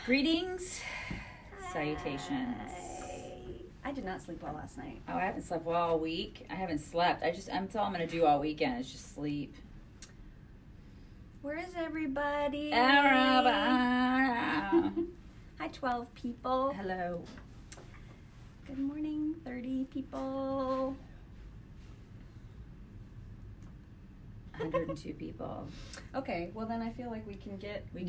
Greetings, salutations. I did not sleep well last night. Oh, I haven't slept well all week. I haven't slept. That's all I'm going to do all weekend is just sleep. Where is everybody? Hi, 12 people. Hello. Good morning, 30 people. 102 people. Okay, well then I feel like we can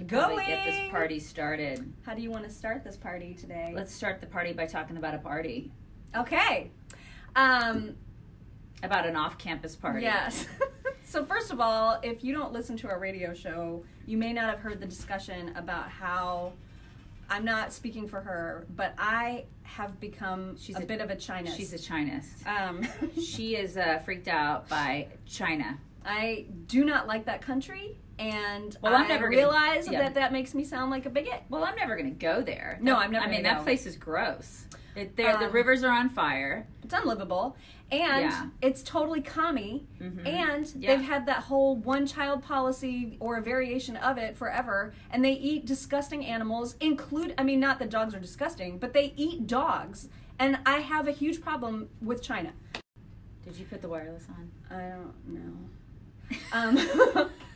probably get this party started. How do you want to start this party today? Let's start the party by talking about a party. Okay. About an off-campus party. Yes. So first of all, if you don't listen to our radio show, you may not have heard the discussion about how, I'm not speaking for her, but I have become a bit of a Chinist. She's a Chinist. She is freaked out by China. I do not like that country, and I realize that makes me sound like a bigot. Well, I'm never going to go there. No, I'm never going to go. That place is gross. The rivers are on fire. It's unlivable. And it's totally commie. Mm-hmm. And they've had that whole one-child policy or a variation of it forever. And they eat disgusting animals, not that dogs are disgusting, but they eat dogs. And I have a huge problem with China. Did you put the wireless on? I don't know.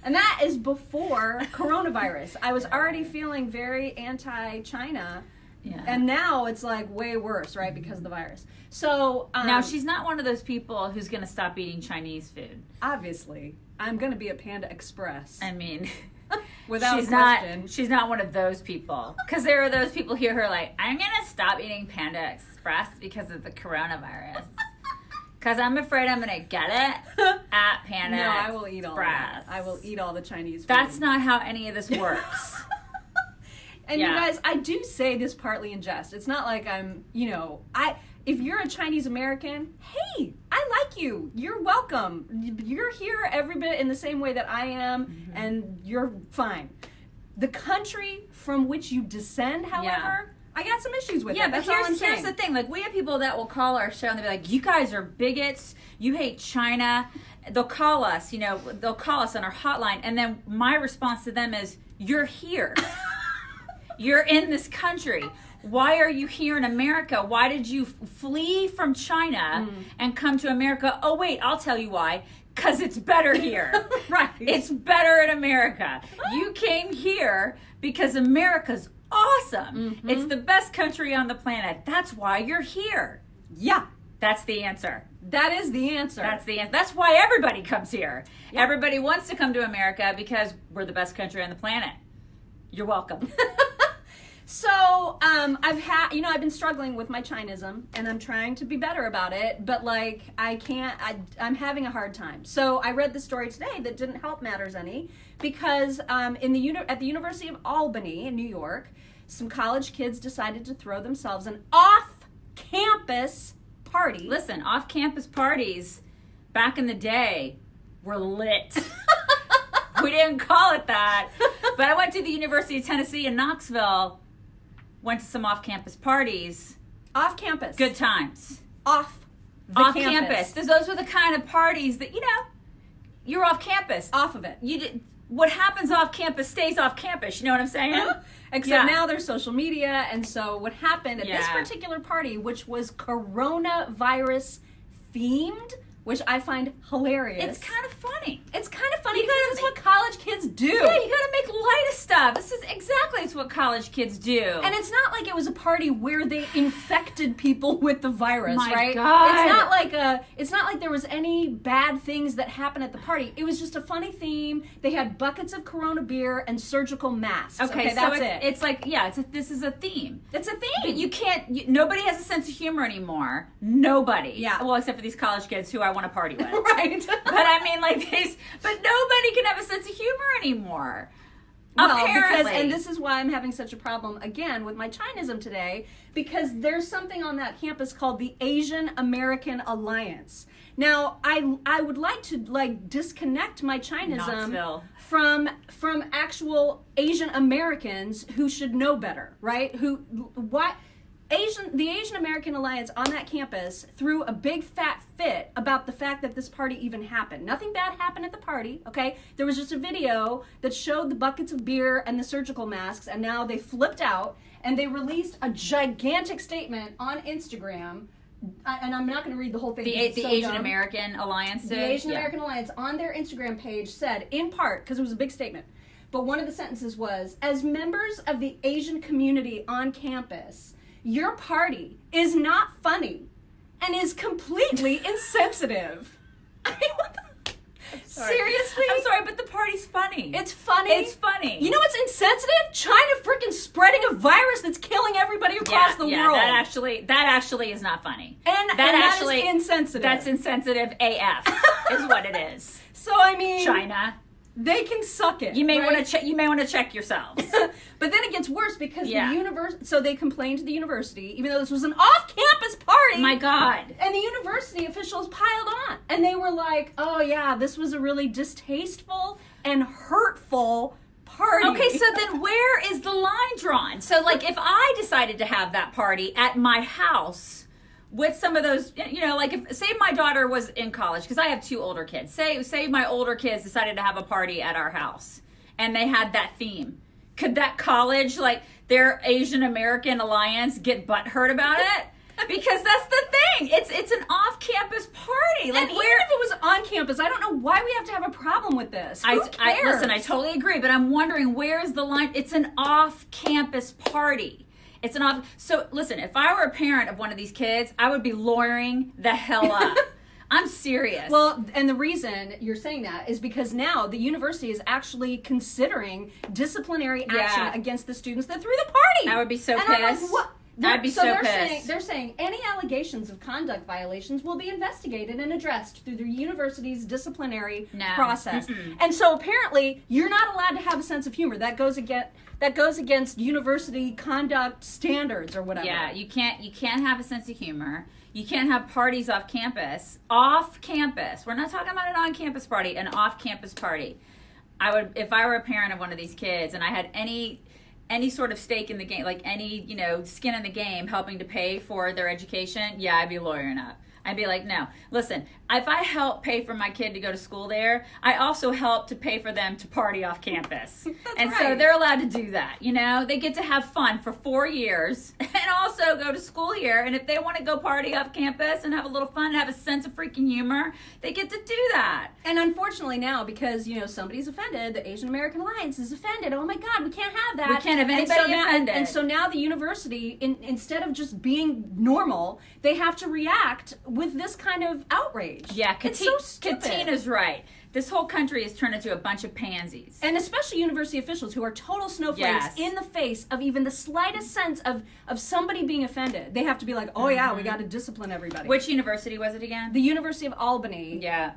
And that is before coronavirus. I was already feeling very anti-China. Yeah. And now it's like way worse, right? Because of the virus. So now she's not one of those people who's going to stop eating Chinese food. Obviously, I'm going to be a Panda Express. I mean, without question. She's not one of those people. Because there are those people here who are like, I'm going to stop eating Panda Express because of the coronavirus. Because I'm afraid I'm going to get it at Panda Express. No, I will eat all that. I will eat all the Chinese food. That's not how any of this works. And you guys, I do say this partly in jest. It's not like I'm, if you're a Chinese American, hey, I like you. You're welcome. You're here every bit in the same way that I am, and you're fine. The country from which you descend, however, I got some issues with it. Yeah, but here's the thing. Like, we have people that will call our show and they'll be like, you guys are bigots. You hate China. They'll call us, they'll call us on our hotline. And then my response to them is, you're here. You're in this country. Why are you here in America? Why did you flee from China and come to America? Oh, wait, I'll tell you why. Because it's better here. Right. It's better in America. You came here because America's awesome. Mm-hmm. It's the best country on the planet. That's why you're here. Yeah. That's the answer. That is the answer. That's the answer. That's why everybody comes here. Yep. Everybody wants to come to America because we're the best country on the planet. You're welcome. So, I've been struggling with my Chinism, and I'm trying to be better about it, but, I'm having a hard time. So, I read the story today that didn't help matters any, because at the University of Albany in New York, some college kids decided to throw themselves an off-campus party. Listen, off-campus parties, back in the day, were lit. We didn't call it that, but I went to the University of Tennessee in Knoxville. Went to some off-campus parties. Off-campus. Good times. Off-campus. Those were the kind of parties that, you're off-campus. Off of it. What happens off-campus stays off-campus. You know what I'm saying? Except now there's social media, and so what happened at this particular party, which was coronavirus themed, which I find hilarious. It's kind of funny. It's what college kids do. Yeah, you gotta make light of stuff. This is exactly what college kids do. And it's not like it was a party where they infected people with the virus, right? God. It's not like there was any bad things that happened at the party. It was just a funny theme. They had buckets of Corona beer and surgical masks. Okay, that's so it. It's like, this is a theme. It's a theme. But you can't, nobody has a sense of humor anymore. Nobody. Yeah. Well, except for these college kids who I want to party with. Right. But I mean, but nobody can have a sense of humor anymore. Well, apparently. And this is why I'm having such a problem again with my Chinism today, because there's something on that campus called the Asian American Alliance. Now, I would like to disconnect my Chinism from actual Asian Americans who should know better, right? The Asian American Alliance on that campus threw a big fat fit about the fact that this party even happened. Nothing bad happened at the party, okay? There was just a video that showed the buckets of beer and the surgical masks, and now they flipped out and they released a gigantic statement on Instagram. And I'm not going to read the whole thing. The Asian American Alliance did? The Asian American Alliance on their Instagram page said, in part, because it was a big statement, but one of the sentences was, as members of the Asian community on campus, your party is not funny and is completely insensitive. I mean, what the... Seriously? I'm sorry, but the party's funny. It's funny. It's funny. You know what's insensitive? China freaking spreading a virus that's killing everybody across the world. That actually is not funny. And that is insensitive. That's insensitive AF is what it is. So I mean, China, they can suck it. You may want to check yourselves. But then it gets worse because so they complained to the university, even though this was an off-campus party. My God. And the university officials piled on. And they were like, oh yeah, this was a really distasteful and hurtful party. Okay, so then where is the line drawn? So like if I decided to have that party at my house with some of those, you know, like if, say my daughter was in college, because I have 2 older kids. Say my older kids decided to have a party at our house and they had that theme. Could that college, like their Asian American Alliance, get butthurt about it? Because that's the thing. It's an off-campus party. Like, and even if it was on campus, I don't know why we have to have a problem with this. Who cares? Listen, I totally agree, but I'm wondering where's the line? It's an off-campus party. It's an off. So listen, if I were a parent of one of these kids, I would be lawyering the hell up. I'm serious. Well, and the reason you're saying that is because now the university is actually considering disciplinary action against the students that threw the party. I would be so and pissed. I'm like, what? I'd be so pissed. They're saying any allegations of conduct violations will be investigated and addressed through the university's disciplinary process. Mm-mm. And so apparently you're not allowed to have a sense of humor. That goes against university conduct standards or whatever. Yeah, you can't have a sense of humor. You can't have parties off campus. Off campus. We're not talking about an on-campus party, an off-campus party. I would, if I were a parent of one of these kids and I had any sort of stake in the game, like any, skin in the game helping to pay for their education, I'd be lawyering up. I'd be like, no, listen, if I help pay for my kid to go to school there, I also help to pay for them to party off campus. And so they're allowed to do that, They get to have fun for 4 years and also go to school here. And if they want to go party off campus and have a little fun and have a sense of freaking humor, they get to do that. And unfortunately now, because, somebody's offended, the Asian American Alliance is offended. Oh my God, we can't have that. We can't have anybody offended. And so now the university, instead of just being normal, they have to react with this kind of outrage. Yeah, it's so stupid. Katina's right. This whole country has turned into a bunch of pansies. And especially university officials who are total snowflakes in the face of even the slightest sense of somebody being offended. They have to be like, oh yeah, we got to discipline everybody. Which university was it again? The University of Albany. Yeah.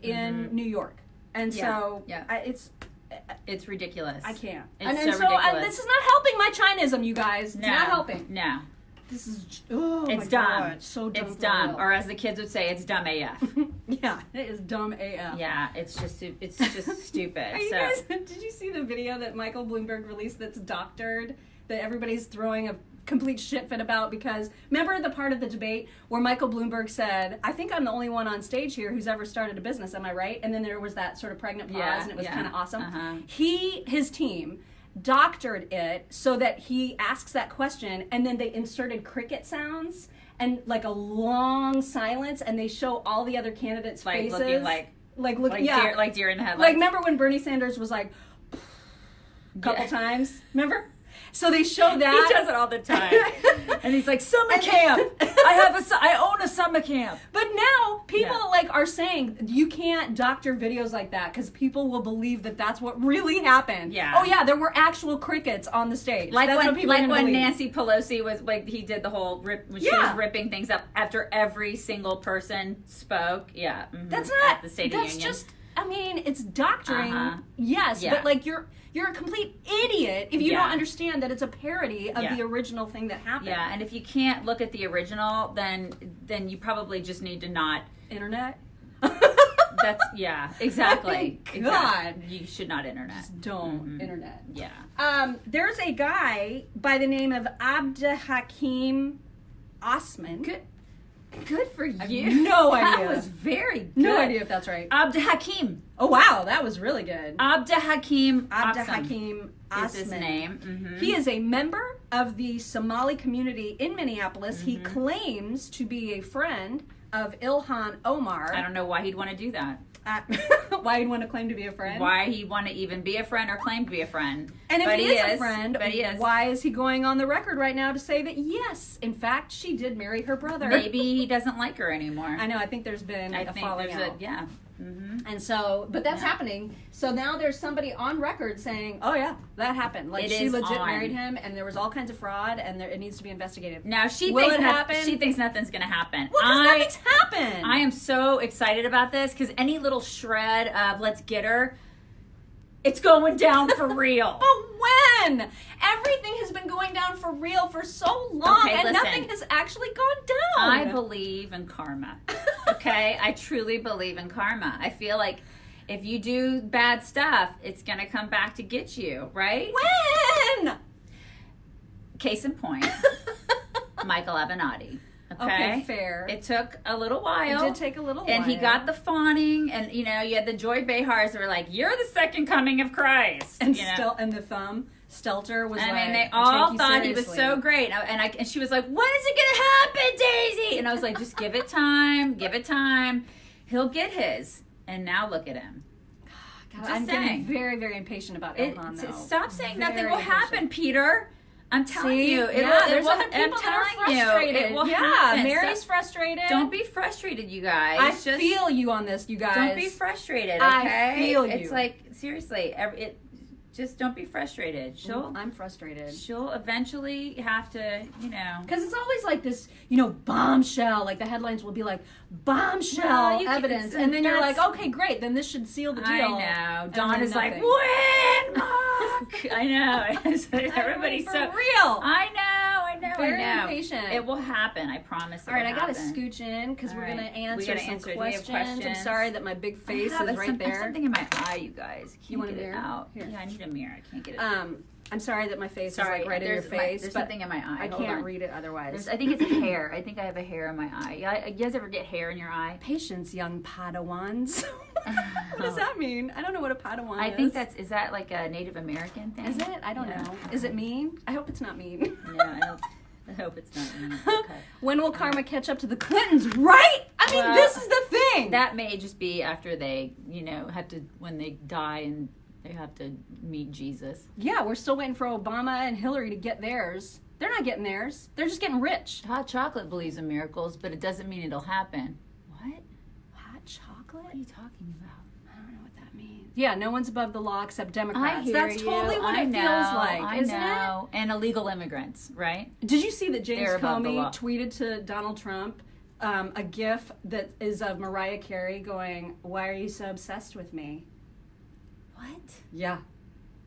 In New York. And so it's ridiculous. I can't. It's so ridiculous. This is not helping my Chinism, you guys. It's not helping. No. This is it's dumb. God, so dumb. It's dumb, or as the kids would say, it's dumb AF. Yeah, it is dumb AF. Yeah, it's just stupid. Did you see the video that Michael Bloomberg released that's doctored that everybody's throwing a complete shit fit about? Because remember the part of the debate where Michael Bloomberg said, "I think I'm the only one on stage here who's ever started a business. Am I right?" And then there was that sort of pregnant pause, and it was kind of awesome. His team doctored it so that he asks that question and then they inserted cricket sounds and like a long silence and they show all the other candidates' faces looking like deer in the headlights. Like remember when Bernie Sanders was like a couple times? Remember? So they show that. He does it all the time. And he's like, summer camp. I own a summer camp. But now people are saying you can't doctor videos like that because people will believe that that's what really happened. Yeah. Oh yeah, there were actual crickets on the stage. Like that's when Nancy Pelosi was he did the whole when she was ripping things up after every single person spoke. Yeah. Mm-hmm. That's not at the State of the Union. Just it's doctoring. Yes, but like you're a complete idiot if you don't understand that it's a parody of the original thing that happened. Yeah, and if you can't look at the original, then you probably just need to not internet. That's exactly. Oh, God. Exactly. You should not internet. Just don't internet. Yeah. There's a guy by the name of Abdelhakim Osman. Good for you. I have no idea. That was very good. No idea if that's right. Abdelhakim. Oh wow, that was really good. Abdelhakim Abdelhakim Osman is his name. Mm-hmm. He is a member of the Somali community in Minneapolis. Mm-hmm. He claims to be a friend of Ilhan Omar. I don't know why he'd want to do that. Why he'd want to claim to be a friend? Why he'd want to even be a friend or claim to be a friend. And if but he is a friend, but he is. why is he going on the record right now to say that yes, in fact, she did marry her brother? Maybe he doesn't like her anymore. I know. I think there's been a falling out. Yeah. Mm-hmm. And so, but that's happening. So now there's somebody on record saying, "Oh yeah, that happened. Like she legit married him, and there was all kinds of fraud, and it needs to be investigated." Now she Will thinks it happen? She thinks nothing's going to happen. Well, 'cause nothing's happened. I am so excited about this because any little shred of let's get her, it's going down for real. But when? Everything has been going down for real for so long, Okay, and listen. nothing has actually gone down. I believe in karma. Okay? I truly believe in karma. I feel like if you do bad stuff, it's going to come back to get you, right? When? Case in point, Michael Avenatti. Okay, fair. It took a little while. It did take a little while. And he got the fawning, and you had the Joy Behars that were like, "You're the second coming of Christ." And and the thumb Stelter was I like, mean, they "I all take you thought he was seriously." so great, and she was like, "When is it gonna happen, Daisy?" And I was like, "Just give it time, give it time. He'll get his." And now look at him. God, I'm getting very, very impatient about Ilhan, though. Stop saying nothing Very will happen, Peter. I'm telling See? you, There's other people that are frustrated. It will happen. Mary's frustrated. Don't be frustrated, you guys. I feel you on this, you guys. Don't be frustrated, okay? I feel you. It's like, seriously, just don't be frustrated. I'm frustrated. She'll eventually have to, Because it's always like this, bombshell. Like the headlines will be like, bombshell evidence. And then you're like, okay, great. Then this should seal the deal. I know. Dawn is like, nothing. when, Mark? I know. Everybody's for so real. I know. Very impatient. It will happen. I promise. All right, I gotta scooch in because we're gonna answer some questions. I'm sorry that my big face is right there. I have something in my eye, you guys. You want a get it mirror? out? Here. Yeah, I need a mirror. I can't get it. I'm sorry that my face is like right in your face. There's but something in my eye. I can't read it otherwise. I think it's a hair. I think I have a hair in my eye. You guys ever get hair in your eye? Patience, young Padawans. What does that mean? I don't know what a Padawan is. I think is that like a Native American thing? Is it? I don't know. Is it mean? I hope it's not mean. No, I hope it's not mean. Okay. When will karma catch up to the Clintons? Right? I mean, this is the thing. That may just be after they, when they die and they have to meet Jesus. Yeah, we're still waiting for Obama and Hillary to get theirs. They're not getting theirs. They're just getting rich. Hot chocolate believes in miracles, but it doesn't mean it'll happen. What? Hot chocolate? What are you talking about? I don't know what that means. Yeah, no one's above the law except Democrats. I hear That's totally what it feels like, isn't it? And illegal immigrants, right? Did you see that James They're above the Comey law. tweeted to Donald Trump a GIF that is of Mariah Carey going, "Why are you so obsessed with me?" What? Yeah,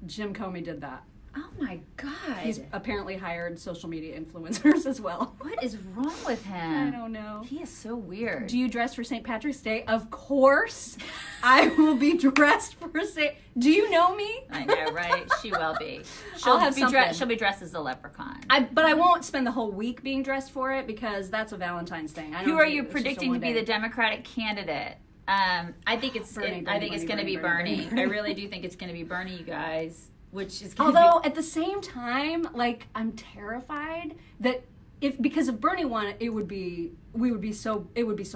Jim Comey did that. Oh my God. He's apparently hired social media influencers as well. What is wrong with him? I don't know. He is so weird. Do you dress for St. Patrick's Day? Of course. I will be dressed for St. Do you know me? I know, right? She will be. I'll have something. She'll be dressed as a leprechaun. But I won't spend the whole week being dressed for it because that's a Valentine's thing. Who are you predicting to be the Democratic candidate? I think it's going to be Bernie. I really do think it's going to be Bernie, you guys. Which is although at the same time, like I'm terrified that because if Bernie won, it would be so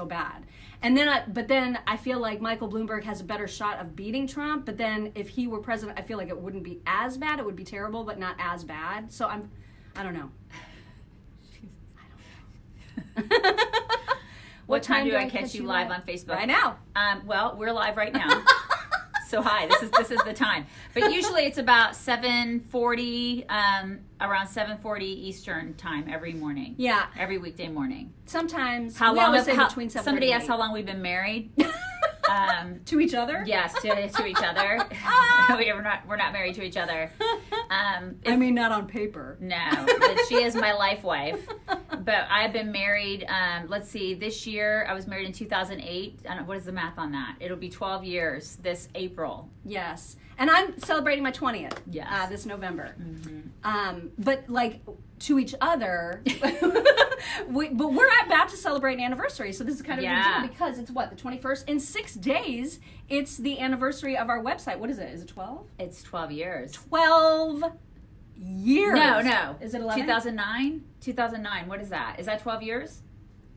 bad. And then I feel like Michael Bloomberg has a better shot of beating Trump. But then if he were president, I feel like it wouldn't be as bad. It would be terrible, but not as bad. So I don't know. What time do I catch you live on Facebook? Right now. Well, we're live right now. So hi, this is the time. But usually it's about 7:40, around 7:40 Eastern time every morning. Yeah. Every weekday morning. Sometimes. How long? Between 7:30 somebody asked how long we've been married. To each other? Yes, to each other. We're not married to each other. I mean, not on paper. No, but she is my life wife. But I've been married, let's see, this year, I was married in 2008. I don't know, what is the math on that? It'll be 12 years this April. Yes. And I'm celebrating my 20th Yes. this November. Mm-hmm. But like to each other, but we're about to celebrate an anniversary. So this is kind of a big deal because it's what, the 21st? In 6 days, it's the anniversary of our website. What is it? Is it 12? It's 12 years. 12 years. No. Is it 11? 2009? 2009. What is that? Is that 12 years?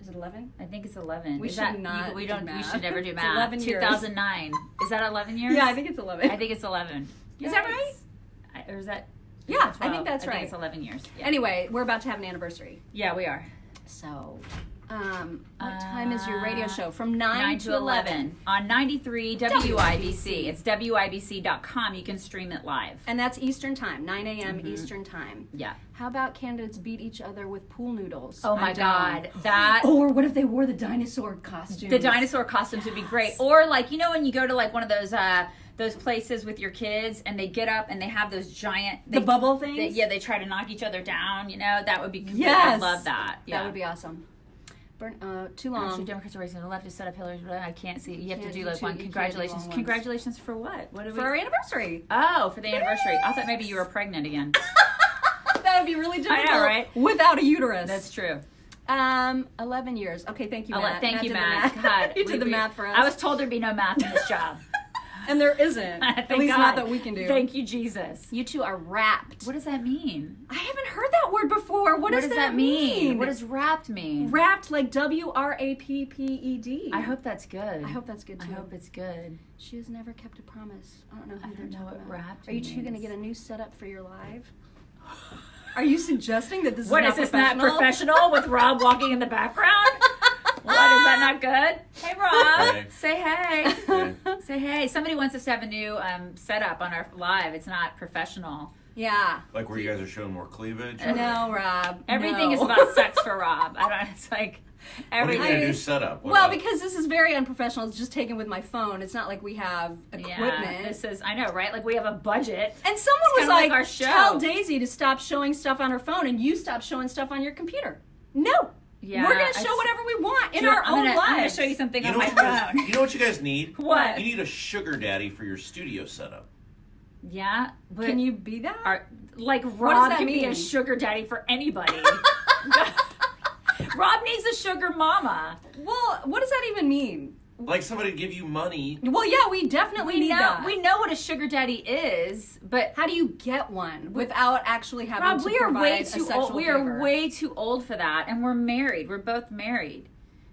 Is it 11? I think it's 11. We is should that, not we do don't. We math. should never do It's math. 11 years. 2009. Is that 11 years? Yeah, I think it's 11. I think it's 11. Is that right? Or is that? Yeah, 12? I think that's I right. think it's 11 years. Yeah. Anyway, we're about to have an anniversary. Yeah, we are. So, what time is your radio show? From 9 to 11. On 93 WIBC. It's WIBC.com. You can stream it live. And that's Eastern Time, 9 a.m. Eastern Time. Yeah. How about candidates beat each other with pool noodles? Oh my I'm down. God. That. Or what if they wore the dinosaur costumes? The dinosaur costumes would be great. Or like, you know, when you go to like one of those places with your kids and they get up and they have those giant The bubble things? they try to knock each other down, you know, that would be cool. Yes. I'd love that. Yeah. That would be awesome. Too long. Actually, Democrats are racing. The left is set up pillars, but I can't see. You have to do like two- one. you can't do Congratulations. long ones. Congratulations for what? What did For our anniversary. Oh, for the anniversary. I thought maybe you were pregnant again. That would be really difficult. I know, right? Without a uterus. That's true. 11 years. Okay, thank you, Matt. Thank you, did the Matt. math. God, You did the math for us. I was told there'd be no math in this job. And there isn't. At Thank least God. not that we can do. Thank you, Jesus. You two are wrapped. What does that mean? I haven't heard that word before. What does that mean? What does wrapped mean? Wrapped, like WRAPPED. I hope that's good. I hope that's good too. I hope it's good. She has never kept a promise. I don't know who I they're don't know talking what about. wrapped Are you two going to means. get a new setup for your live? Are you suggesting that this is What not is this not professional? professional with Rob walking in the background? What, is that not good? Hey, Rob. Hey. Say hey. Hey. Say hey. Somebody wants us to have a new setup on our live. It's not professional. Yeah. Like where you guys are showing more cleavage? No, Rob. Everything no. is about sex for Rob. I don't. It's like What do you everything. mean a new setup? What Well, about- because this is very unprofessional. It's just taken with my phone. It's not like we have equipment. Yeah, this is. I know, right? Like we have a budget. And someone It's was kinda like like, our show. tell Daisy to stop showing stuff on her phone and you stop showing stuff on your computer. No. Yeah, We're going to show it's- whatever we want in Sure, our own I'm gonna lives. show you something you on know, my what you guys, phone. you know what you guys need? What? You need a sugar daddy for your studio setup. Yeah, but Can you be that? like does Rob that can be a mean? sugar daddy for anybody. Rob needs a sugar mama. Well, what does that even mean? Like somebody to give you money. Well, yeah, we definitely need that. We know what a sugar daddy is, but How do you get one without actually having Rob, to we are provide way a too sexual old. We favor? are way too old for that, and we're married. We're both married.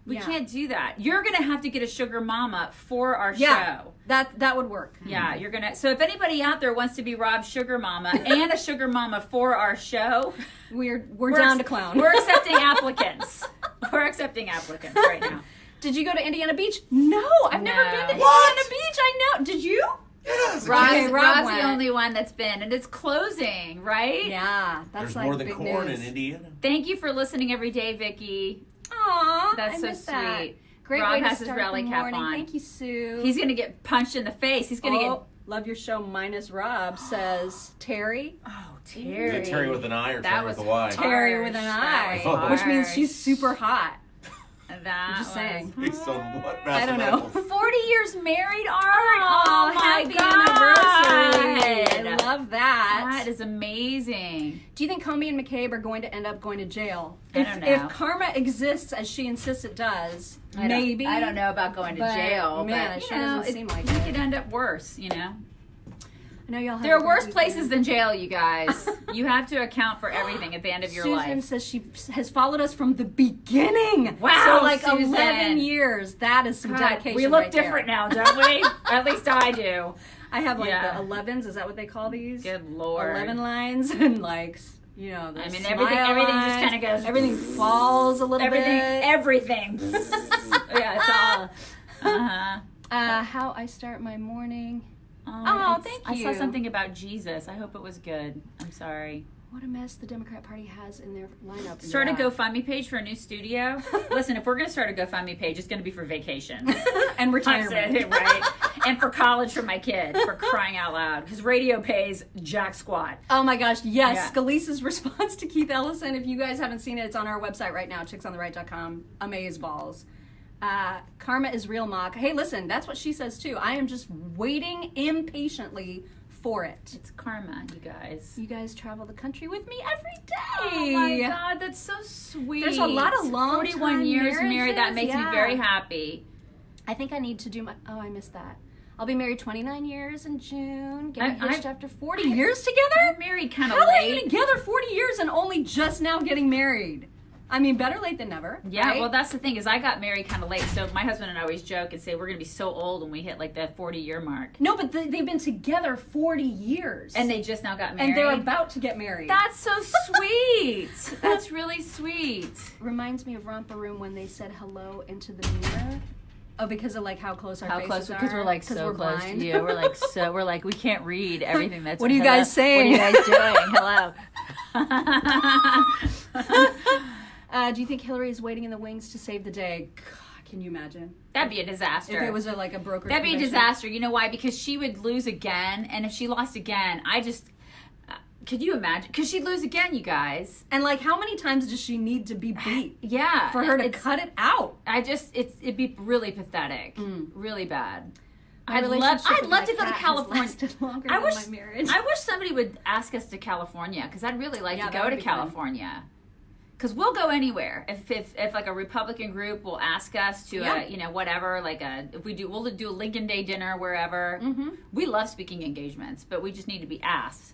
We Yeah. can't do that. You're gonna have to get a sugar mama for our Yeah, show. that would work. Yeah, you're gonna. So if anybody out there wants to be Rob's sugar mama and a sugar mama for our show, We're down to clown. We're accepting applicants. We're accepting applicants right now. Did you go to Indiana Beach? No, I've never No. been to What? Indiana Beach. I know. Did you? Yes. Rob's, Okay, Rob Rob's went. the only one that's been, and it's closing, right? Yeah, that's There's like more than big corn news. in Indiana. Thank you for listening every day, Vicky. Aw, That's I so miss that. sweet. Great Rob way to has his start rally the cap morning. on. Thank you, Sue. He's gonna get punched in the face. He's gonna get. Love your show minus Rob, says Terry. Oh, Is Terry. it Terry with an I or That Terry was with a Y? Terry with an That I, was which means harsh. she's super hot. That I'm just saying. Based on what I don't know. mathematical? 40 years married, Art. Oh, my happy anniversary. God. I love that. That is amazing. Do you think Comey and McCabe are going to end up going to jail? I don't know. If karma exists as she insists it does, maybe. I don't know about going to But, jail, man, but it you sure know, doesn't seem like it it. could end up worse, you know. I know y'all have There a are good worse weekend. places than jail, you guys. You have to account for everything at the end of your Susan life. says she has followed us from the beginning. Wow, So like Susan. 11 years. That is some God, dedication. we look right there. different now, don't we? At least I do. I have like Yeah. the 11s. Is that what they call these? Good Lord. 11 lines and like, you know, the I mean, smile everything just lines. kinda goes- Everything falls a little bit. Everything. Yeah, it's all. Uh-huh. How I start my morning. Oh, it's- thank I you. saw I saw something about Jesus. I hope it was good. I'm sorry. What a mess the Democrat Party has in their lineup. Start a Yeah. GoFundMe page for a new studio. Listen, if we're going to start a GoFundMe page, it's going to be for vacation. and That's retirement. it, right? and for college for my kid, for crying out loud, because radio pays jack squat. Oh my gosh, yes. Yeah. Scalise's response to Keith Ellison, if you guys haven't seen it, it's on our website right now, chicksontheright.com. Amazeballs. Karma is real, mock. Hey, listen, that's what she says too. I am just waiting impatiently for it. It's karma, you guys. You guys travel the country with me every day. Oh my God, that's so sweet. There's a lot of long 41 years married. That makes me yeah. very happy. I think I need to do my... Oh, I missed that. I'll be married 29 years in June. Getting hitched after 40 years together? I'm married kind of How are you late. together 40 years and only just now getting married? I mean, better late than never. Yeah, right? well, that's the thing is I got married kind of late. So my husband and I always joke and say we're going to be so old when we hit like that 40-year mark. No, but they've been together 40 years. And they just now got married. And they're about to get married. That's so sweet. That's really sweet. Reminds me of Romper Room when they said hello into the mirror. Oh, because of like how close our faces close? are. Because we're like so close blind. to you. We're like we can't read everything that's. What are you guys saying? What are you guys doing? Hello. Do you think Hillary is waiting in the wings to save the day? God, can you imagine? That'd be a disaster. If it was like a broker. That'd be a disaster. You know why? Because she would lose again, and if she lost again, could you imagine? Because she'd lose again, you guys. And like, how many times does she need to be beat? Yeah, for her to cut it out. It'd be really pathetic, really bad. My I'd love relationship with to my go to cat has California. lasted longer I than wish my marriage. I wish somebody would ask us to California because I'd really like Yeah, to that go would to be fun. California. Because we'll go anywhere. If like a Republican group will ask us to whatever, we'll do a Lincoln Day dinner wherever. Mm-hmm. We love speaking engagements, but we just need to be asked.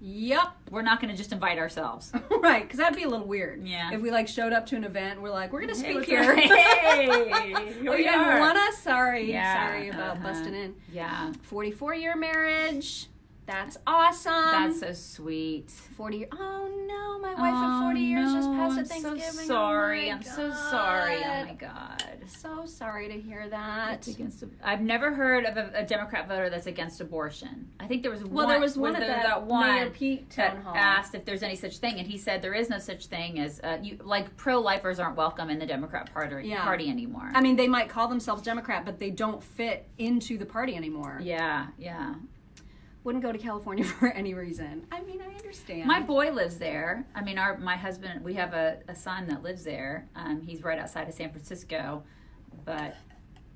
Yep. We're not going to just invite ourselves. Right, because that'd be a little weird. Yeah. If we like showed up to an event, and we're like, we're gonna speak what's here. up? Hey, Oh, you didn't want us? Sorry. Yeah, Sorry about busting in. Yeah. 44-year marriage. That's awesome. That's so sweet. 40 years. Oh no, my wife of 40 years just passed at Thanksgiving. I'm so sorry. Oh, my I'm so God. sorry. Oh my God. So sorry to hear that. I've never heard of a Democrat voter that's against abortion. I think there was one. Well, there was one at there that one Mayor Pete that town hall. asked if there's any such thing, and he said there is no such thing as pro-lifers aren't welcome in the Democrat party anymore. I mean, they might call themselves Democrat, but they don't fit into the party anymore. Yeah. Wouldn't go to California for any reason. I mean, I understand. My boy lives there. I mean, my husband, we have a son that lives there. He's right outside of San Francisco, but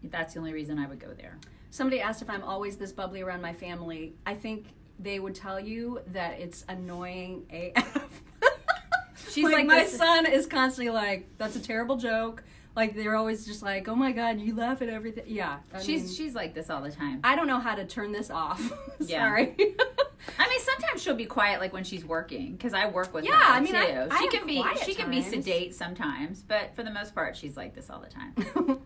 that's the only reason I would go there. Somebody asked if I'm always this bubbly around my family. I think they would tell you that it's annoying AF. She's like like my this- son is constantly like, that's a terrible joke. Like, they're always just like, oh my God, you laugh at everything. Yeah. I mean, She's like this all the time. I don't know how to turn this off. Yeah. Sorry. I mean, sometimes she'll be quiet, like when she's working, because I work with her. Yeah, I mean, too. I she have can be quiet she can be times. sedate sometimes, but for the most part, she's like this all the time.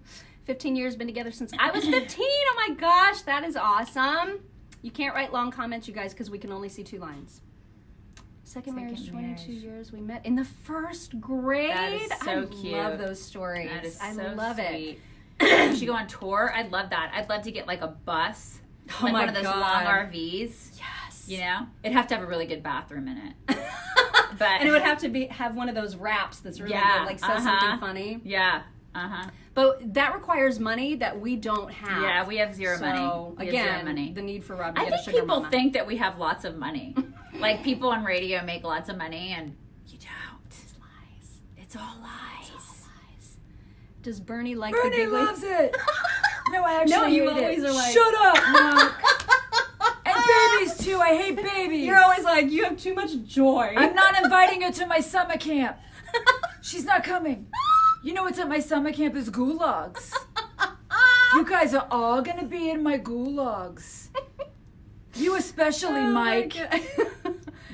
15 years, been together since I was 15. Oh my gosh, that is awesome. You can't write long comments, you guys, because we can only see 2 lines. Second marriage, 22 years. We met in the first grade. That is so I cute. love those stories. That is I so love sweet. it. We should go on tour. I'd love that. I'd love to get like a bus, Oh like my one of those God. long RVs. Yes. You know, it'd have to have a really good bathroom in it. But And it would have to have one of those wraps that's really good, like says something funny. Yeah. But that requires money that we don't have. Yeah, we have zero money. So, We have again, zero money. the need for Rob to I get a think sugar people mama. think that we have lots of money. Like people on radio make lots of money, and you don't. It's lies. It's all lies. It's all lies. Does Bernie like Bernie the giggly? loves it. No, I actually No, you hate always it. are like- Shut up, Mark. And babies too. I hate babies. You're always like, you have too much joy. I'm not inviting her to my summer camp. She's not coming. You know what's at my summer camp is gulags. You guys are all gonna be in my gulags. You especially, Mike.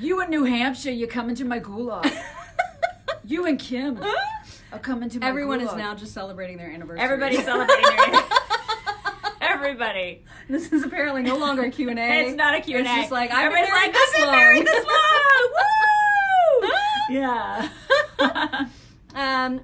You in New Hampshire, you're coming to my gulag. You and Kim are coming to my Everyone gulag. is now just celebrating their anniversary. Everybody's celebrating their Everybody. This is apparently no longer a Q&A. It's not a Q&A. It's just like, I've been Everybody's married like, this I've been long. married this long. Woo! Yeah.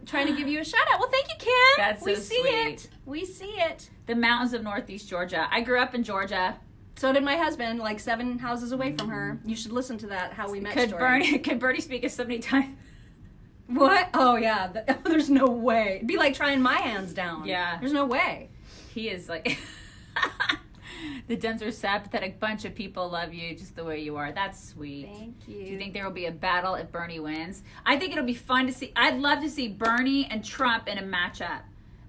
Trying to give you a shout out. Well, thank you, Kim. That's we so see sweet. it. We see it. The mountains of Northeast Georgia. I grew up in Georgia. So did my husband, like 7 houses away from her. You should listen to that How We Met story. Could Bernie speak us so many times? What? Oh, yeah. There's no way. It'd be like trying my hands down. Yeah. There's no way. He is like... The Dems are a sad, pathetic bunch of people love you just the way you are. That's sweet. Thank you. Do you think there will be a battle if Bernie wins? I think it'll be fun to see. I'd love to see Bernie and Trump in a matchup.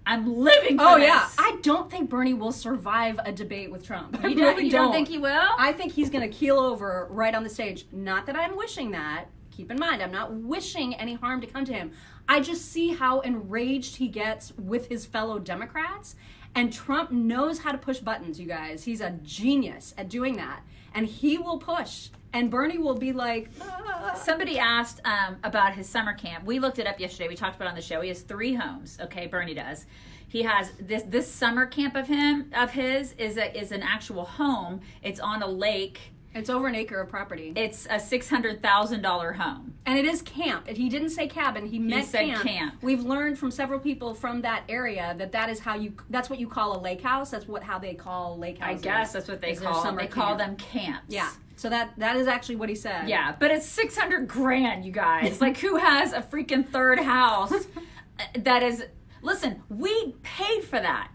I'm living for this. Yeah. I don't think Bernie will survive a debate with Trump. I You really don't think he will? I think he's going to keel over right on the stage. Not that I'm wishing that. Keep in mind, I'm not wishing any harm to come to him. I just see how enraged he gets with his fellow Democrats. And Trump knows how to push buttons, you guys. He's a genius at doing that. And he will push. And Bernie will be like... Somebody asked about his summer camp. We looked it up yesterday. We talked about it on the show. He has 3 homes. Okay, Bernie does. He has this summer camp of his is an actual home. It's on a lake. It's over an acre of property. It's a $600,000 home. And it is camp. He didn't say cabin. He meant said camp. camp. We've learned from several people from that area that is that's what you call a lake house. That's how they call lake I houses. guess that's what they call them. They call them camps. Yeah. So that is actually what he said. Yeah, but it's $600,000, you guys. Like, who has a freaking third house that is... Listen, we paid for that.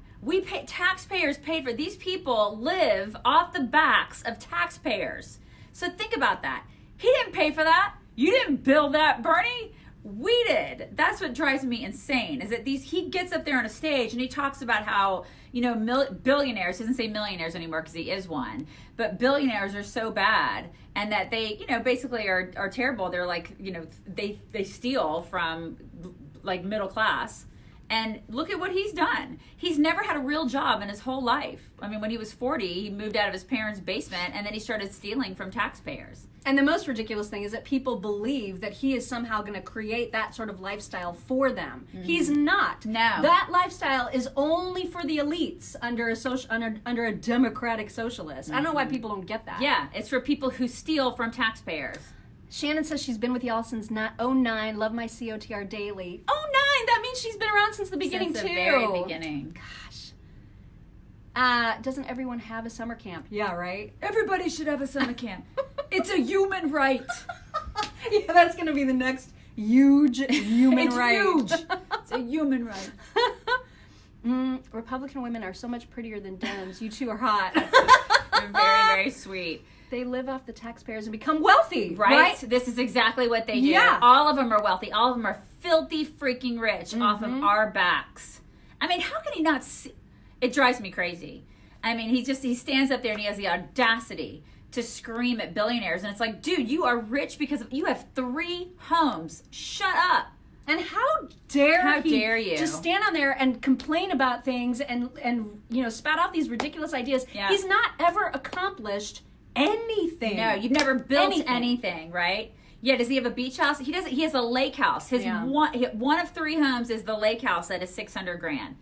Taxpayers paid for. These people live off the backs of taxpayers. So think about that. He didn't pay for that. You didn't build that, Bernie. We did. That's what drives me insane. Is that he gets up there on a stage and he talks about how billionaires. He doesn't say millionaires anymore because he is one. But billionaires are so bad, and that they basically are terrible. They're like they steal from like middle class. And look at what he's done. He's never had a real job in his whole life. I mean, when he was 40, he moved out of his parents' basement, and then he started stealing from taxpayers. And the most ridiculous thing is that people believe that he is somehow going to create that sort of lifestyle for them. Mm-hmm. He's not. No. That lifestyle is only for the elites under a democratic socialist. Mm-hmm. I don't know why people don't get that. Yeah, it's for people who steal from taxpayers. Shannon says she's been with y'all since 09. Love my COTR daily. 09! That means she's been around since the beginning, since too. the very beginning. Gosh. Doesn't everyone have a summer camp? Yeah, right? Everybody should have a summer camp. It's a human right. Yeah, that's going to be the next huge human right. It's huge. It's a human right. Republican women are so much prettier than Dems. You two are hot. They're very, very sweet. They live off the taxpayers and become wealthy, right? This is exactly what they do. Yeah. All of them are wealthy. All of them are filthy freaking rich off of our backs. I mean, how can he not see? It drives me crazy. I mean, he stands up there and he has the audacity to scream at billionaires. And it's like, dude, you are rich because you have 3 homes. Shut up. And how dare you just stand on there and complain about things and spout off these ridiculous ideas. Yeah. He's not ever accomplished anything. No, you've never built anything, right? Yeah, does he have a beach house? He doesn't. He has a lake house. His one of 3 homes is the lake house that is $600,000,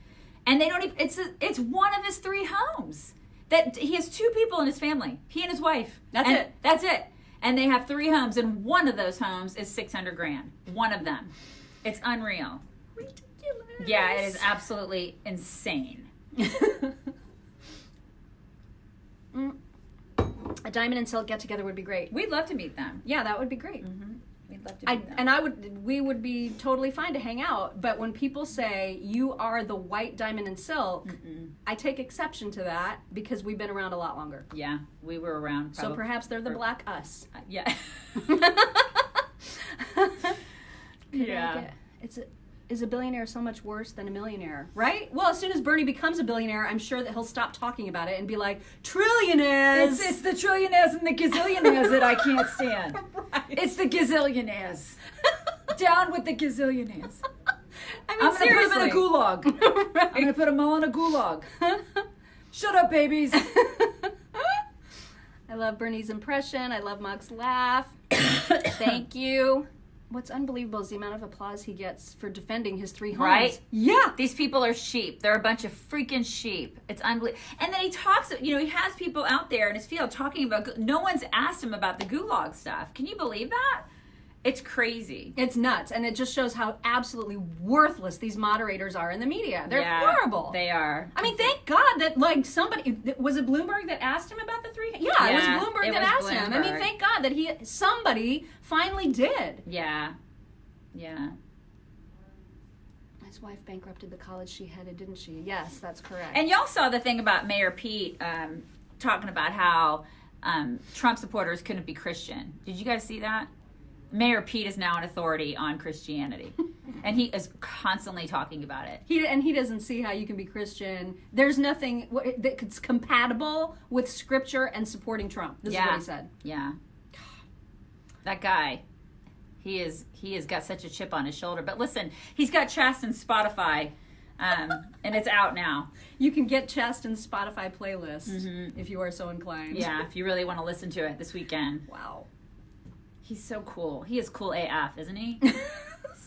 and they don't even. It's one of his 3 homes that he has 2 people in his family. He and his wife. That's it. And they have 3 homes, and one of those homes is $600,000. One of them. It's unreal. Ridiculous. Yeah, it is absolutely insane. A Diamond and Silk get together would be great. We'd love to meet them. Yeah, that would be great. Mm-hmm. We'd love to meet them. And we would be totally fine to hang out. But when people say you are the white Diamond and Silk, I take exception to that because we've been around a lot longer. Yeah, we were around. So perhaps they're the black us. Yeah. Yeah. Is a billionaire so much worse than a millionaire? Right? Well, as soon as Bernie becomes a billionaire, I'm sure that he'll stop talking about it and be like, trillionaires! It's the trillionaires and the gazillionaires that I can't stand. Right. It's the gazillionaires. Down with the gazillionaires. I mean, I'm going to put them in a gulag. Right. I'm going to put them all in a gulag. Shut up, babies. I love Bernie's impression. I love Mark's laugh. Thank you. What's unbelievable is the amount of applause he gets for defending his 3 homes. Right? Yeah. These people are sheep. They're a bunch of freaking sheep. It's unbelievable. And then he talks, he has people out there in his field talking about, no one's asked him about the gulag stuff. Can you believe that? It's crazy. It's nuts. And it just shows how absolutely worthless these moderators are in the media. They're horrible. They are. I mean, thank God that, somebody, was it Bloomberg that asked him about the 3? Yeah, it was Bloomberg that asked him. I mean, thank God that somebody finally did. Yeah. Yeah. His wife bankrupted the college she headed, didn't she? Yes, that's correct. And y'all saw the thing about Mayor Pete talking about how Trump supporters couldn't be Christian. Did you guys see that? Mayor Pete is now an authority on Christianity, and he is constantly talking about it. He doesn't see how you can be Christian. There's nothing that's compatible with Scripture and supporting Trump. This is what he said. Yeah. That guy, he has got such a chip on his shoulder. But listen, he's got Chasten's Spotify, and it's out now. You can get Chasten's Spotify playlist if you are so inclined. Yeah, if you really want to listen to it this weekend. Wow. He's so cool. He is cool AF, isn't he?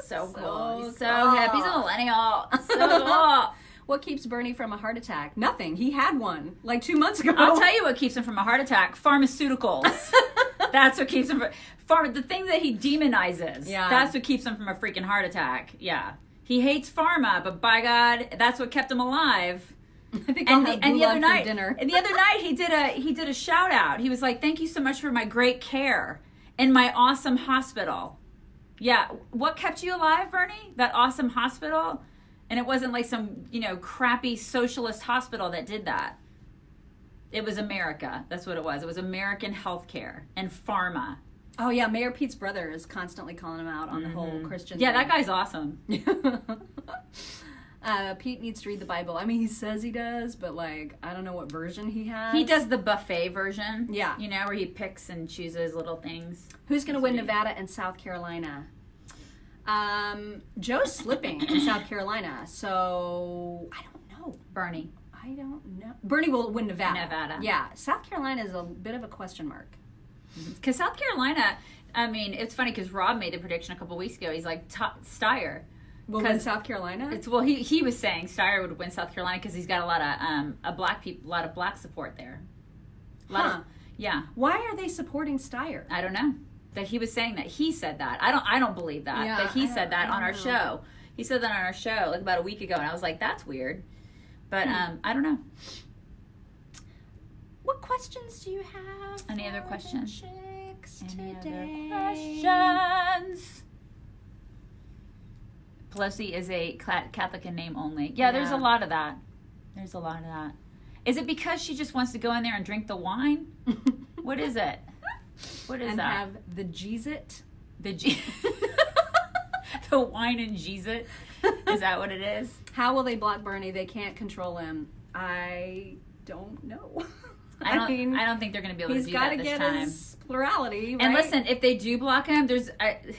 So cool. He's so cool. hip. He's a millennial. So cool. What keeps Bernie from a heart attack? Nothing. He had one like 2 months ago. I'll tell you what keeps him from a heart attack. Pharmaceuticals. That's what keeps him from... the thing that he demonizes. Yeah. That's what keeps him from a freaking heart attack. Yeah. He hates pharma, but by God, that's what kept him alive. I think I'll have goulash for dinner. And the other night, he did a shout out. He was like, "Thank you so much for my great care in my awesome hospital." Yeah. What kept you alive, Bernie? That awesome hospital? And it wasn't like some, crappy socialist hospital that did that. It was America. That's what it was. It was American healthcare and pharma. Oh, yeah. Mayor Pete's brother is constantly calling him out on the whole Christian Yeah, thing. that guy's awesome. Pete needs to read the Bible. I mean, he says he does, but, I don't know what version he has. He does the buffet version. Yeah. Where he picks and chooses little things. Who's going to win Nevada and South Carolina? Joe's slipping in South Carolina, so I don't know. Bernie. I don't know. Bernie will win Nevada. Nevada. Yeah. South Carolina is a bit of a question mark. Because South Carolina, I mean, it's funny because Rob made the prediction a couple weeks ago. He's like, Steyer. Will win South Carolina? He was saying Steyer would win South Carolina because he's got a lot of black support there. Yeah. Why are they supporting Steyer? I don't know. That he was saying that. He said that. I don't believe that. Yeah, but he said that on our know. show. He said that on our show like about a week ago, and I was like, that's weird. But I don't know. What questions do you have? Any other questions? Any other questions? Pelosi is a Catholic in name only. Yeah, there's a lot of that. Is it because she just wants to go in there and drink the wine? What is it? What is and that? have the Jeez-It? The wine and Jeez-It? Is that what it is? How will they block Bernie? They can't control him. I don't know. I don't think they're going to be able to do that this time. He's got to get his plurality, right? And listen, if they do block him,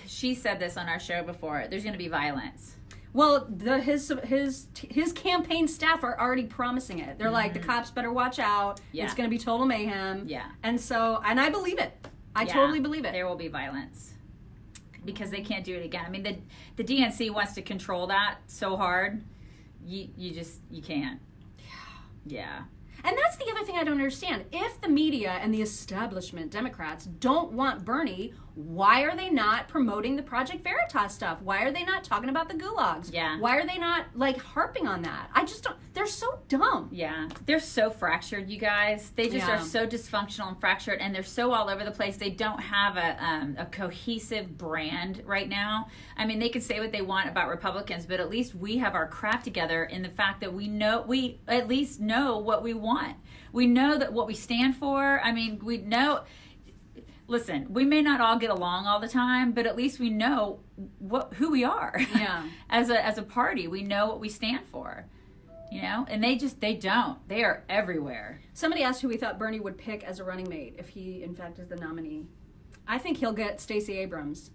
she said this on our show before, there's going to be violence. Well, his campaign staff are already promising it. They're like, the cops better watch out. Yeah. It's going to be total mayhem. Yeah. And I believe it. I totally believe it. There will be violence because they can't do it again. I mean, the DNC wants to control that so hard, you can't. Yeah. And that's the other thing I don't understand. If the media and the establishment Democrats don't want Bernie, why are they not promoting the Project Veritas stuff? Why are they not talking about the gulags? Yeah. Why are they not harping on that? I just don't. They're so dumb. Yeah. They're so fractured, you guys. They just Yeah. are so dysfunctional and fractured, and they're so all over the place. They don't have a cohesive brand right now. I mean, they can say what they want about Republicans, but at least we have our crap together in the fact that we at least know what we want. We know that what we stand for. I mean, we know. Listen, we may not all get along all the time, but at least we know who we are. Yeah. As a party, we know what we stand for. And they don't. They are everywhere. Somebody asked who we thought Bernie would pick as a running mate if he, in fact, is the nominee. I think he'll get Stacey Abrams.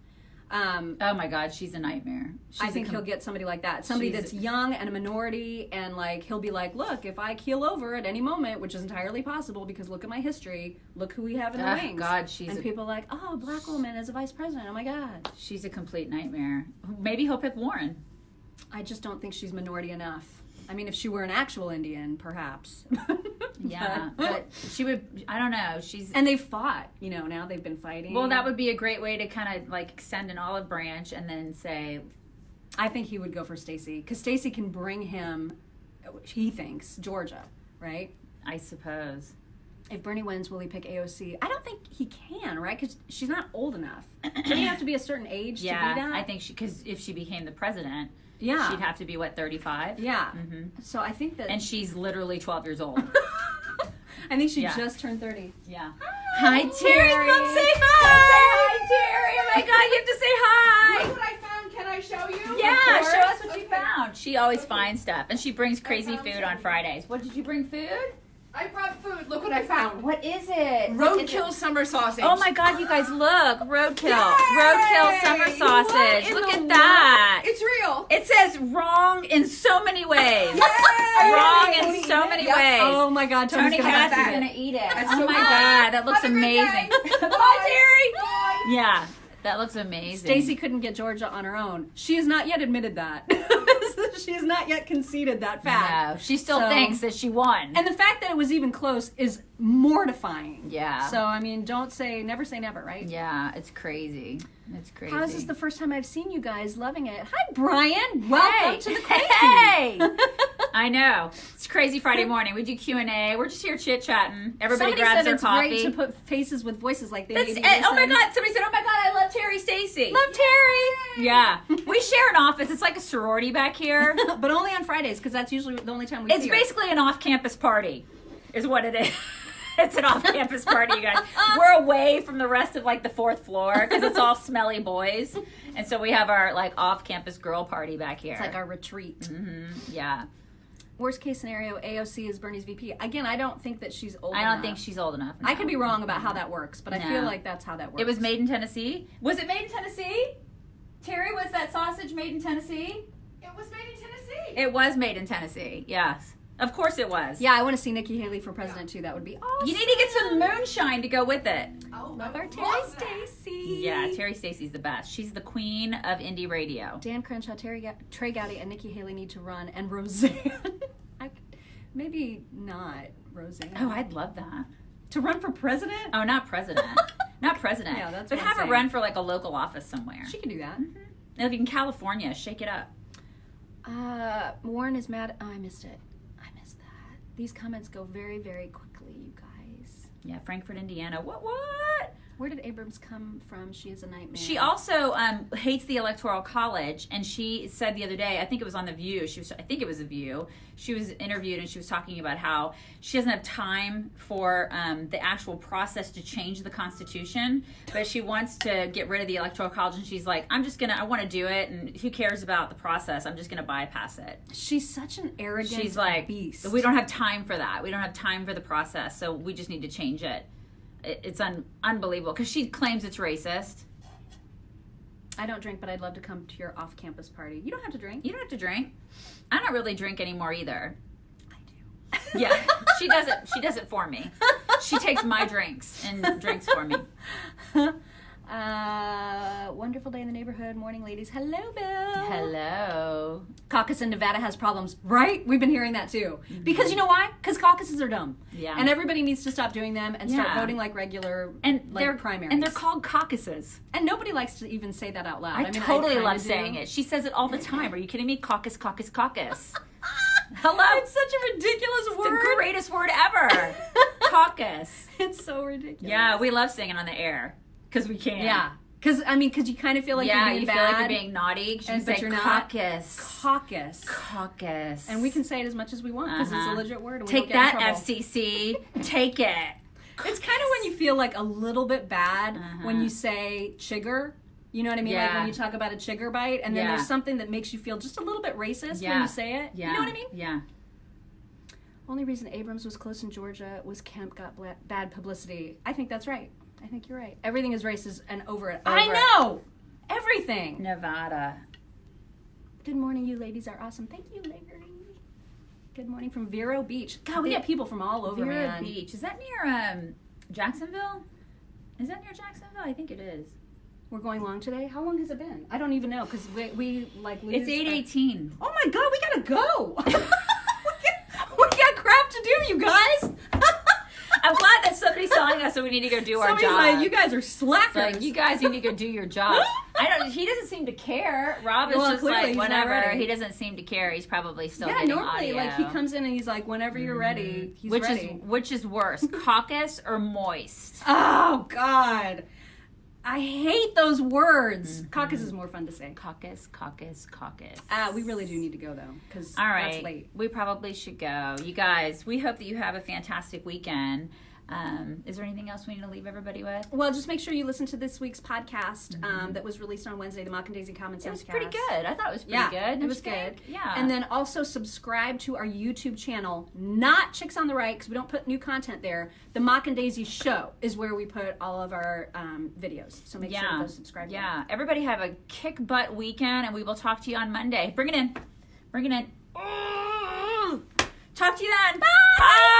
Oh my God, she's a nightmare. I think he'll get somebody like that. Somebody that's young and a minority, and he'll be like, look, if I keel over at any moment, which is entirely possible because look at my history, look who we have in the wings. God, and people are like, oh, a black woman as a vice president, oh my God. She's a complete nightmare. Maybe he'll pick Warren. I just don't think she's minority enough. I mean, if she were an actual Indian, perhaps. Yeah, but she would, I don't know. And they've fought, now they've been fighting. Well, that would be a great way to kind of extend an olive branch and then say. I think he would go for Stacey, because Stacey can bring him, he thinks, Georgia, right? I suppose. If Bernie wins, will he pick AOC? I don't think he can, right? Because she's not old enough. Doesn't he have to be a certain age to be that? Yeah, I think because if she became the president, yeah, she'd have to be, 35? Yeah. Mm-hmm. So I think that... And she's literally 12 years old. I think she Yeah. just turned 30. Yeah. Hi, Terry, come say hi. Come say hi, Terry. Oh my God, you have to say hi. Look what I found. Can I show you? Yeah, Of course. show us what you found. She always finds stuff, and she brings crazy food on Fridays. What did you bring? Food? I brought food. Look what I found. What is it? Roadkill summer sausage. Oh my God, you guys, look. Roadkill. Yay! Roadkill summer What sausage. in Look the at that. It's real. It says wrong in so many ways. Yay! Wrong in so many Yep. ways. Oh my God, Tony Tony's gonna Katz have is that. going to eat it. That's Oh so my good. God, that looks Have a good amazing. day. Bye, Terry. Bye. Yeah, that looks amazing. Stacy couldn't get Georgia on her own. She has not yet admitted that. She has not yet conceded that fact. No, she still So- thinks that she won. And the fact that it was even close is mortifying. Yeah. So, I mean, never say never, right? Yeah, it's crazy. It's crazy. How is this the first time I've seen you guys loving it? Hi, Brian. Welcome Hey. to the crazy. Hey. I know. It's crazy Friday morning. We do Q&A. We're just here chit-chatting. Everybody Somebody grabs said their it's coffee. great to put faces with voices like they That's, maybe and, oh my listen. God, somebody said, oh my God, I love Terry Stacy. Love Terry. Yeah. We share an office. It's like a sorority back here. But only on Fridays, because that's usually the only time we It's see her. basically an off-campus party, is what it is. It's an off-campus party, you guys. We're away from the rest of like the fourth floor because it's all smelly boys, and so we have our like off-campus girl party back here. It's like our retreat. Yeah. Worst case scenario, AOC is Bernie's VP. Again, I don't think that she's old I enough. don't think she's old enough. I no. could be wrong about how that works, but I No. feel like that's how that works. It was made in Tennessee. Was it made in Tennessee? Terry, was that sausage made in Tennessee? It was made in Tennessee. It was made in Tennessee. Yes, of course it was. Yeah, I want to see Nikki Haley for president too. That would be awesome. You need to get some moonshine to go with it. Oh, Love our I Terry love that. Stacy. Yeah, Terry Stacy's the best. She's the queen of indie radio. Dan Crenshaw, Trey Gowdy, and Nikki Haley need to run, and Roseanne. Maybe not Roseanne. Oh, I'd love that. To run for president? Oh, not president. Not president. Yeah, that's but what I'm have her saying. run for like a local office somewhere. She can do that. Like in California, shake it up. Warren is mad. Oh, I missed it. I missed that. These comments go very, very quickly, you guys. Yeah, Frankfurt, Indiana. What? Where did Abrams come from? She is a nightmare. She also hates the Electoral College, and she said the other day, I think it was on The View, I think it was The View, she was interviewed and she was talking about how she doesn't have time for the actual process to change the Constitution, but she wants to get rid of the Electoral College, and she's like, I want to do it, and who cares about the process? I'm just going to bypass it. She's such an arrogant She's like, beast. we don't have time for that. We don't have time for the process, so we just need to change it. It's unbelievable because she claims it's racist. I don't drink, but I'd love to come to your off-campus party. You don't have to drink. You don't have to drink. I don't really drink anymore either. I do. Yeah, she does it. She does it for me. She takes my drinks and drinks for me. Wonderful day in the neighborhood. Morning, ladies. Hello, Bill. Hello. Caucus in Nevada has problems, right? We've been hearing that too. Because you know why? Because caucuses are dumb. Yeah. And everybody needs to stop doing them and start Yeah. voting like regular And like they're primaries. And they're called caucuses. And nobody likes to even say that out loud. I mean, totally kinda love do. saying it. She says it all the time. Are you kidding me? Caucus, caucus, caucus. Hello. It's such a ridiculous The word. greatest word ever. Caucus. It's so ridiculous. Yeah, we love saying it on the air because we can. Yeah. Because you kind of feel like yeah, you're being you bad. feel like you're being naughty. She but say you're not. caucus. Caucus. Caucus. And we can say it as much as we want because it's a Uh-huh. legit word. And we Take don't get in that, trouble. FCC. Take it. It's kind of when you feel like a little bit bad when you say chigger. You know what I mean? Like Yeah. when you talk about a chigger bite, and then Yeah. there's something that makes you feel just a little bit racist when you say it. Yeah. You know what I mean? Yeah. Only reason Abrams was close in Georgia was Kemp got bad publicity. I think that's right. I think you're right. Everything is racist and over it. I know! Everything! Nevada. Good morning, you ladies are awesome. Thank you, Larry. Good morning from Vero Beach. God, we Yeah. get people from all over, Vero man. Beach. Is that near Jacksonville? Is that near Jacksonville? I think it is. We're going long today? How long has it been? I don't even know because we like lose. It's 8:18. Oh my god, we gotta go! we got crap to do, you guys! I'm glad that somebody's telling us that we need to go do our Somebody's job. like, you guys are It's slackers. like, you guys need to go do your job. He doesn't seem to care. Rob is Well, just clearly like, he's not whatever. ready. He doesn't seem to care. He's probably still yeah, getting normally, audio. like, he comes in and he's like, whenever you're ready, he's ready. Which is worse, caucus or moist? Oh, God. I hate those words. Caucus is more fun to say. Caucus. We really do need to go though, because All right. that's late. We probably should go. You guys, we hope that you have a fantastic weekend. Is there anything else we need to leave everybody with? Well, just make sure you listen to this week's podcast that was released on Wednesday, the Mock and Daisy Common It Sense was pretty Cast. good. I thought it was pretty Yeah, good. it Don't was you think? good. Yeah. And then also subscribe to our YouTube channel, not Chicks on the Right, because we don't put new content there. The Mock and Daisy Show is where we put all of our videos. So make sure to go subscribe. Yeah. Everybody have a kick butt weekend, and we will talk to you on Monday. Bring it in. Talk to you then. Bye.